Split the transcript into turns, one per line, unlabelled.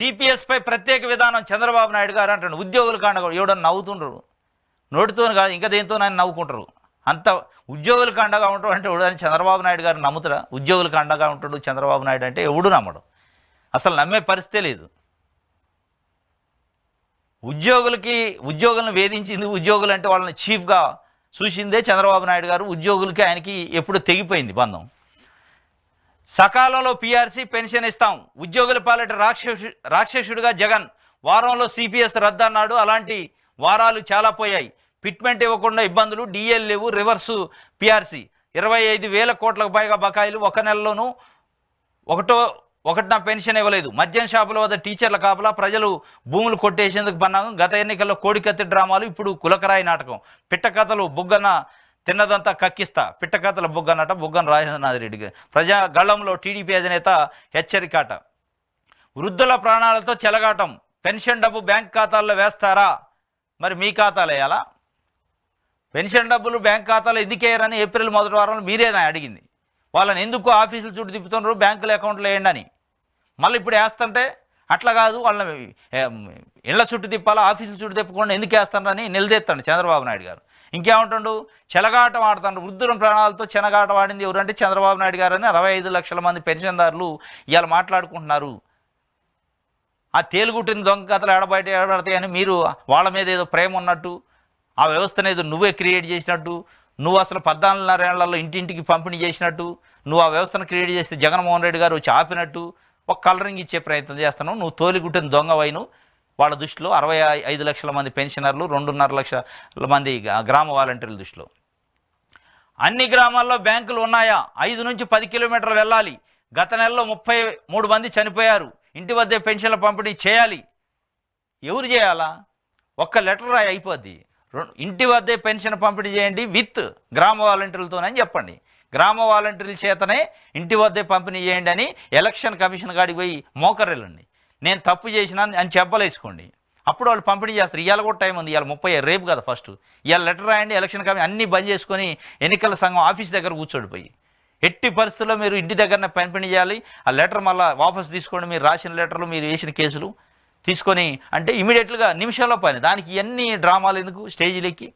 TPS పై ప్రత్యేక విధానం చంద్రబాబు నాయుడు గారు అంటాడు. ఉద్యోగుల కాండ ఎవడన్నా నవ్వుతుండ్రు, నోటితో కాదు ఇంకా దేంతో నన్ను నవ్వుకుంటారు. అంత ఉద్యోగులకు అండగా ఉంటాడు అంటే ఎవడని చంద్రబాబు నాయుడు గారు నమ్ముతారా? ఉద్యోగులకు అండగా ఉంటాడు చంద్రబాబు నాయుడు అంటే ఎవడు నమ్మడు, అసలు నమ్మే పరిస్థితే లేదు. ఉద్యోగులను వేధించింది, ఉద్యోగులు అంటే వాళ్ళని చీఫ్గా చూసిందే చంద్రబాబు నాయుడు గారు. ఉద్యోగులకి ఆయనకి ఎప్పుడు తెగిపోయింది బంధం. సకాలంలో పీఆర్సీ పెన్షన్ ఇస్తాం, ఉద్యోగుల పాలిట రాక్షసుడిగా జగన్. వారంలో సిపిఎస్ రద్దన్నాడు, అలాంటి వారాలు చాలా పోయాయి. ఫిట్మెంట్ ఇవ్వకుండా ఇబ్బందులు, డిఎల్ లేవు, రివర్సు పీఆర్సీ. 25,000 కోట్లకు పైగా బకాయిలు, ఒక నెలలోనూ ఒకటిన పెన్షన్ ఇవ్వలేదు. మద్యం షాపుల వద్ద టీచర్ల కాపలా, ప్రజలు భూములు కొట్టేసేందుకు పన్నాగం. గత ఎన్నికల్లో కోడికత్తి డ్రామాలు, ఇప్పుడు కులకరాయి నాటకం. పిట్టకథలు బుగ్గన తిన్నదంతా కక్కిస్తా, పిట్టకథల బుగ్గనట బుగ్గన రాజేంద్రనాథ్ రెడ్డి. ప్రజా గళంలో టీడీపీ అధినేత హెచ్చరికాట. వృద్ధుల ప్రాణాలతో చెలగాటం, పెన్షన్ డబ్బు బ్యాంక్ ఖాతాల్లో వేస్తారా? మరి మీ ఖాతాలో వేయాలా? పెన్షన్ డబ్బులు బ్యాంక్ ఖాతాలో ఎందుకు వేయరని ఏప్రిల్ మొదటి వారంలో మీరేనా అడిగింది? వాళ్ళని ఎందుకు ఆఫీసులు చుట్టూ తిప్పుతున్నారు, బ్యాంకుల అకౌంట్లో వేయండి అని. మళ్ళీ ఇప్పుడు వేస్తుంటే అట్లా కాదు, వాళ్ళని ఇళ్ల చుట్టూ తిప్పాలా, ఆఫీసుల చుట్టూ తిప్పకుండా ఎందుకు వేస్తారని నిలదీస్తాడు చంద్రబాబు నాయుడు గారు. ఇంకేమంటాడు, చెలగాటం ఆడుతాడు. వృద్ధుల ప్రాణాలతో చెనగాటం ఆడింది ఎవరంటే చంద్రబాబు నాయుడు గారు అని 65 లక్షల మంది పెన్షన్దారులు ఇవాళ మాట్లాడుకుంటున్నారు. ఆ తేలుగుట్టిన దొంగ కథలు ఏడబడతాయని మీరు వాళ్ళ మీద ఏదో ప్రేమ ఉన్నట్టు, ఆ వ్యవస్థను ఏదో నువ్వే క్రియేట్ చేసినట్టు, నువ్వు అసలు 14.5 ఏళ్లలో ఇంటింటికి పంపిణీ చేసినట్టు, నువ్వు ఆ వ్యవస్థను క్రియేట్ చేస్తే జగన్మోహన్ రెడ్డి గారు వచ్చి ఆపినట్టు ఒక కలరింగ్ ఇచ్చే ప్రయత్నం చేస్తున్నావు. నువ్వు తోలిగుట్టిన దొంగ వైను వాళ్ళ దృష్టిలో. 65 లక్షల మంది పెన్షనర్లు, 2.5 లక్షల మంది గ్రామ వాలంటీర్ల దృష్టిలో. అన్ని గ్రామాల్లో బ్యాంకులు ఉన్నాయా? 5 నుంచి 10 కిలోమీటర్లు వెళ్ళాలి. గత నెలలో 33 మంది చనిపోయారు. ఇంటి వద్దే పెన్షన్ల పంపిణీ చేయాలి. ఎవరు చేయాలా? ఒక్క లెటర్ రాయి అయిపోద్ది. ఇంటి వద్దే పెన్షన్ పంపిణీ చేయండి విత్ గ్రామ వాలంటీర్లతోనని చెప్పండి. గ్రామ వాలంటీర్ల చేతనే ఇంటి వద్దే పంపిణీ చేయండి అని ఎలక్షన్ కమిషన్ కాడికి పోయి మోకరెళ్ళండి. నేను తప్పు చేసినా అని చెప్పలేసుకోండి. అప్పుడు వాళ్ళు పంపిణీ చేస్తారు. ఇవాళ కూడా టైం ఉంది, ఇవాళ 30 రేపు కదా ఫస్ట్. ఇవాళ లెటర్ రాయండి, ఎలక్షన్ కమిషన్ అన్నీ బంద్ చేసుకొని ఎన్నికల సంఘం ఆఫీస్ దగ్గర కూర్చోడిపోయి ఎట్టి పరిస్థితుల్లో మీరు ఇంటి దగ్గరనే పంపిణీ చేయాలి. ఆ లెటర్ మళ్ళీ వాపసు తీసుకోండి, మీరు రాసిన లెటర్లు, మీరు వేసిన కేసులు తీసుకొని అంటే ఇమీడియట్గా నిమిషాల్లో పని. దానికి ఇవన్నీ డ్రామాలు ఎందుకు స్టేజీలెక్కి?